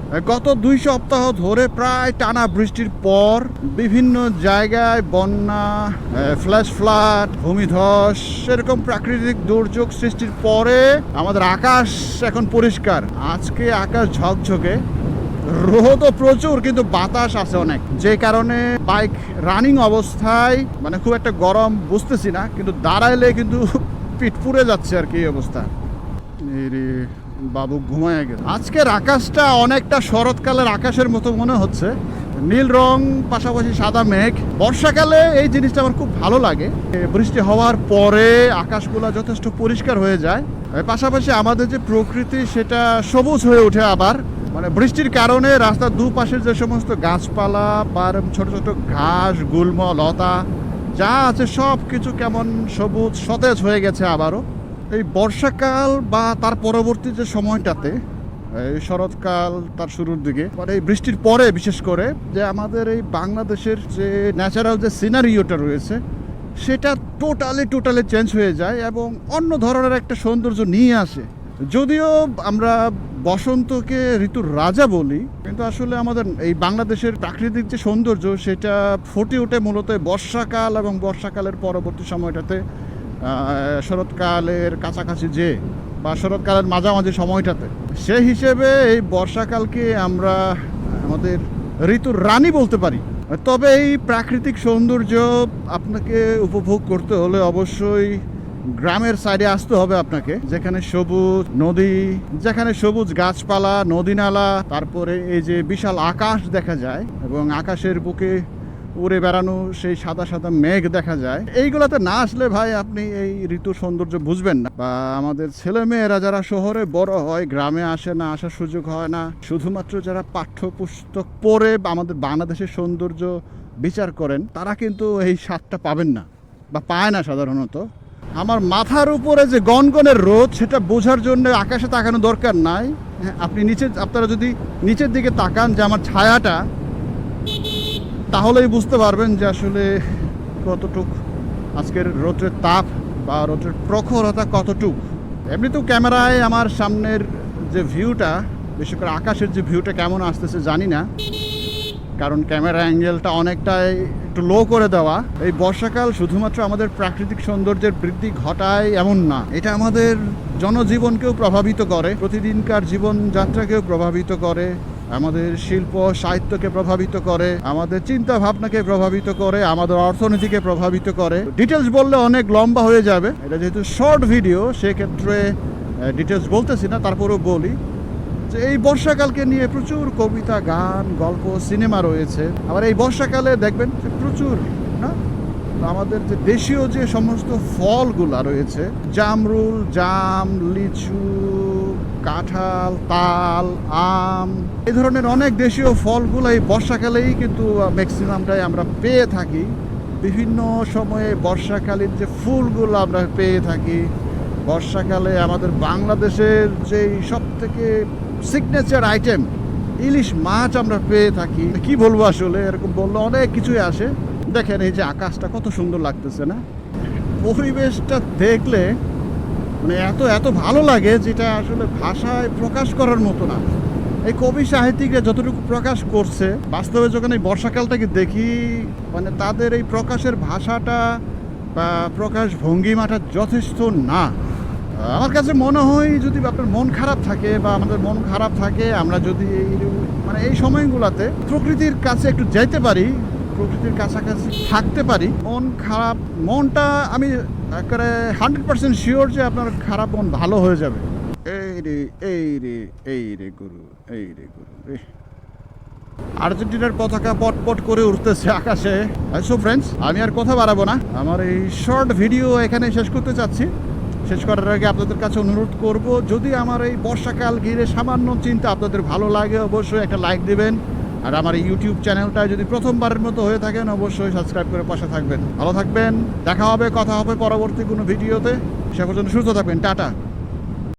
গত 2 সপ্তাহ ধরে প্রায় টানা বৃষ্টির পর বিভিন্ন জায়গায় বন্যা, ফ্ল্যাশ ফ্লাড, ভূমিধস এরকম প্রাকৃতিক দুর্যোগ সৃষ্টির পরে আমাদের আকাশ এখন পরিষ্কার। আজকে আকাশ ঝকঝকে, রোদও প্রচুর কিন্তু বাতাস আছে অনেক, যে কারণে বাইক রানিং অবস্থায় মানে খুব একটা গরম বুঝতেছি না, কিন্তু দাঁড়াইলে কিন্তু পিঠ পুড়ে যাচ্ছে আর কি এই অবস্থা। বাবু ঘুমায় গেছে। আজকের আকাশটা অনেকটা শরৎকালের আকাশের মতো মনে হচ্ছে, নীল রং পাশাপাশি সাদা মেঘ। বর্ষাকালে এই জিনিসটা আমার খুব ভালো লাগে, বৃষ্টি হওয়ার পরে আকাশগুলা যথেষ্ট পরিষ্কার হয়ে যায়, পাশাপাশি আমাদের যে প্রকৃতি সেটা সবুজ হয়ে ওঠে আবার। মানে বৃষ্টির কারণে রাস্তার দুপাশের যে সমস্ত গাছপালা বা ছোট ছোট ঘাস, গুল্ম, লতা যা আছে সব কিছু কেমন সবুজ সতেজ হয়ে গেছে আবারও। এই বর্ষাকাল বা তার পরবর্তী যে সময়টাতে, এই শরৎকাল তার শুরুর দিকে, মানে এই বৃষ্টির পরে বিশেষ করে যে আমাদের এই বাংলাদেশের যে ন্যাচারাল যে সিনারিওটা রয়েছে সেটা টোটালি চেঞ্জ হয়ে যায় এবং অন্য ধরনের একটা সৌন্দর্য নিয়ে আসে। যদিও আমরা বসন্তকে ঋতুর রাজা বলি, কিন্তু আসলে আমাদের এই বাংলাদেশের প্রাকৃতিক যে সৌন্দর্য সেটা ফুটে ওঠে মূলত বর্ষাকাল এবং বর্ষাকালের পরবর্তী সময়টাতে, শরৎকালের কাছাকাছি যে বা শরৎকালের মাঝামাঝি সময়টাতে। সেই হিসেবে এই বর্ষাকালকে আমরা আমাদের ঋতুর রানী বলতে পারি। তবে এই প্রাকৃতিক সৌন্দর্য আপনাকে উপভোগ করতে হলে অবশ্যই গ্রামের সাইডে আসতে হবে আপনাকে, যেখানে সবুজ নদী, যেখানে সবুজ গাছপালা, নদী নালা, তারপরে এই যে বিশাল আকাশ দেখা যায় এবং আকাশের বুকে উড়ে বেড়ানো সেই সাদা সাদা মেঘ দেখা যায়। এইগুলাতে না আসলে ভাই আপনি এই ঋতুর সৌন্দর্য বুঝবেন না। বা আমাদের ছেলে মেয়েরা যারা শহরে বড় হয়, গ্রামে আসে না, আসার সুযোগ হয় না, শুধুমাত্র যারা পাঠ্যপুস্তক পড়ে আমাদের বাংলাদেশের সৌন্দর্য বিচার করেন, তারা কিন্তু এই স্বাদটা পাবেন না বা পায় না সাধারণত। আমার মাথার উপরে যে গনগনের রোদ সেটা বোঝার জন্য আকাশে তাকানো দরকার নাই। আপনি আপনারা যদি নিচের দিকে তাকান যে আমার ছায়াটা, তাহলেই বুঝতে পারবেন যে আসলে কতটুক আজকের রোদের তাপ বা রোদের প্রখরতা কতটুক। এমনিতেও ক্যামেরায় আমার সামনের যে ভিউটা, বিশেষ করে আকাশের যে ভিউটা কেমন আসতেছে জানি না, কারণ ক্যামেরা অ্যাঙ্গেলটা অনেকটাই একটু লো করে দেওয়া। এই বর্ষাকাল শুধুমাত্র আমাদের প্রাকৃতিক সৌন্দর্যের বৃদ্ধি ঘটায় এমন না, এটা আমাদের জনজীবনকেও প্রভাবিত করে, প্রতিদিনকার জীবনযাত্রাকেও প্রভাবিত করে, আমাদের শিল্প সাহিত্যকে প্রভাবিত করে, আমাদের চিন্তা ভাবনাকে প্রভাবিত করে, আমাদের অর্থনীতিকে প্রভাবিত করে। ডিটেলস বললে অনেক লম্বা হয়ে যাবে, এটা যেহেতু শর্ট ভিডিও সেক্ষেত্রে ডিটেলস বলতেছি না, তারপরেও বলি যে এই বর্ষাকালকে নিয়ে প্রচুর কবিতা, গান, গল্প, সিনেমা রয়েছে। আবার এই বর্ষাকালে দেখবেন যে প্রচুর না আমাদের যে দেশীয় যে সমস্ত ফলগুলা রয়েছে, জামরুল, জাম, লিচু, কাঁঠাল, তাল, আম, এই ধরনের অনেক দেশীয় ফলগুলো এই বর্ষাকালেই কিন্তু ম্যাক্সিমামটাই আমরা পেয়ে থাকি। বিভিন্ন সময়ে বর্ষাকালীন যে ফুলগুলো আমরা পেয়ে থাকি। বর্ষাকালে আমাদের বাংলাদেশের যেই সব থেকে সিগনেচার আইটেম ইলিশ মাছ আমরা পেয়ে থাকি। কি বলবো আসলে, এরকম বললে অনেক কিছুই আসে। দেখেন এই যে আকাশটা কত সুন্দর লাগতেছে না, পরিবেশটা দেখলে মানে এত ভালো লাগে যেটা আসলে ভাষায় প্রকাশ করার মতো না। এই কবি সাহিত্যিকরা যতটুকু প্রকাশ করছে, বাস্তবে যখন এই বর্ষাকালটাকে দেখি, মানে তাদের এই প্রকাশের ভাষাটা বা প্রকাশ ভঙ্গিমাটা যথেষ্ট না। আমার কাছে মনে হয় যদি আপনার মন খারাপ থাকে বা আমাদের মন খারাপ থাকে, আমরা যদি মানে এই সময়গুলোতে প্রকৃতির কাছে একটু যেতে পারি, প্রকৃতির কাছাকাছি থাকতে পারি, মন খারাপ মনটা আমি একেবারে 100% শিওর যে আপনার খারাপ মন ভালো হয়ে যাবে। এই রে গুরু আর্জেন্টিনার পতাকা পটপট করে উঠতেছে আকাশে। সো ফ্রেন্ডস, আমি আর কথা বাড়াবো না, আমার এই শর্ট ভিডিও এখানে শেষ করতে চাচ্ছি। শেষ করার আগে আপনাদের কাছে অনুরোধ করব, যদি আমার এই বর্ষাকাল ঘিরে সামান্য চিন্তা আপনাদের ভালো লাগে অবশ্যই একটা লাইক দিবেন, আর আমার এই ইউটিউব চ্যানেলটা যদি প্রথমবারের মতো হয়ে থাকেন অবশ্যই সাবস্ক্রাইব করে পাশে থাকবেন। ভালো থাকবেন, দেখা হবে, কথা হবে পরবর্তী কোনো ভিডিওতে। সে পর্যন্ত সুস্থ থাকবেন, টাটা।